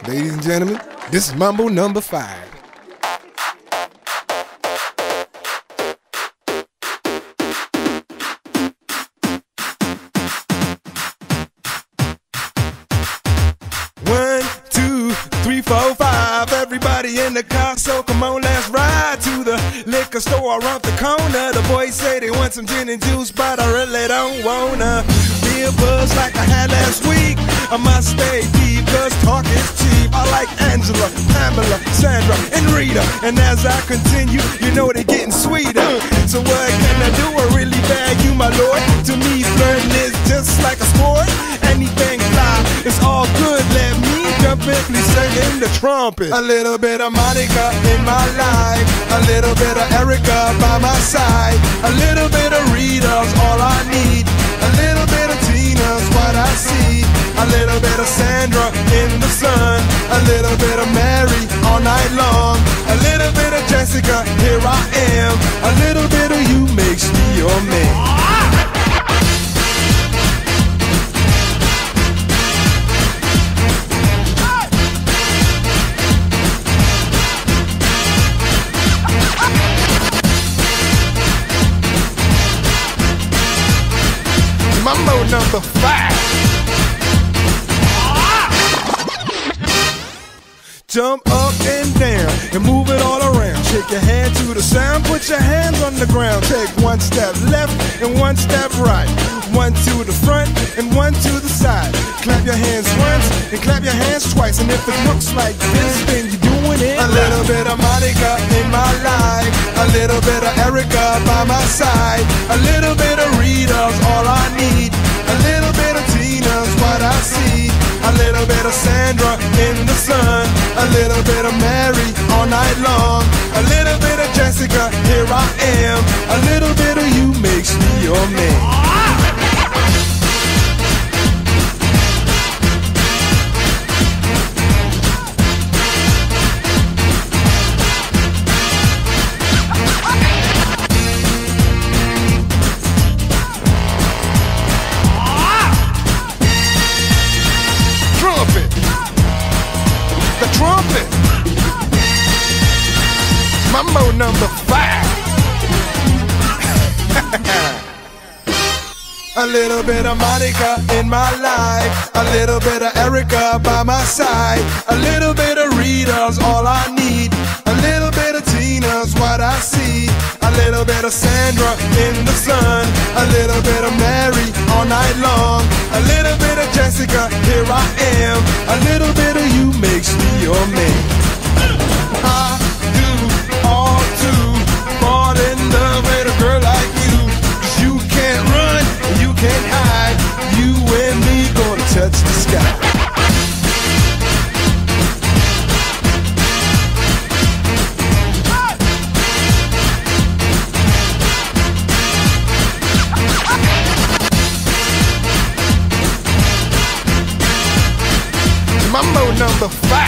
Ladies and gentlemen, this is Mambo number 5. One, two, three, four, five. Everybody in the car, so come on, let's ride to the liquor store around the corner. The boys say they want some gin and juice, but I really don't wanna be a buzz like I had last week. I must stay deep, cause talk is cheap. I like Angela, Pamela, Sandra, and Rita. And as I continue, you know they're getting sweeter. So what can I do? I really bag you, my lord. To me, flirting is just like a sport. Anything fly, it's all good. Let me jump in, please sing in the trumpet. A little bit of Monica in my life, a little bit of Erica by my side, a little bit of Rita's all I need, a little bit of Tina's what I see, a little bit of Sandra in the sun, a little bit of Mary all night long, a little bit of Jessica, here I am, a little bit of you makes me your man. Mambo number 5. Jump up and down and move it all around. Shake your hand to the sound, put your hands on the ground. Take one step left and one step right. One to the front and one to the side. Clap your hands once and clap your hands twice. And if it looks like this, then you're doing it. A little bit of Monica in my life, a little bit of Erica by my side, a little bit of Rita's all I need, a little bit of Tina's what I see, a little bit of Sandra in the sun, a little bit of Mary all night long, a little bit of Jessica, here I am, a little bit of you makes me your man. The trumpet. Mambo number 5. A little bit of Monica in my life, a little bit of Erica by my side, a little bit of Rita's all I need, a little bit of Tina's what I see, a little bit of Sandra in the sun, a little bit of Mary all night long, a little bit of Jessica, here I am, a little bit of you makes me your man. I do all to fall in love with a girl like you, 'cause you can't run, you can't hide, you and me gonna touch the sky. Mambo number 5.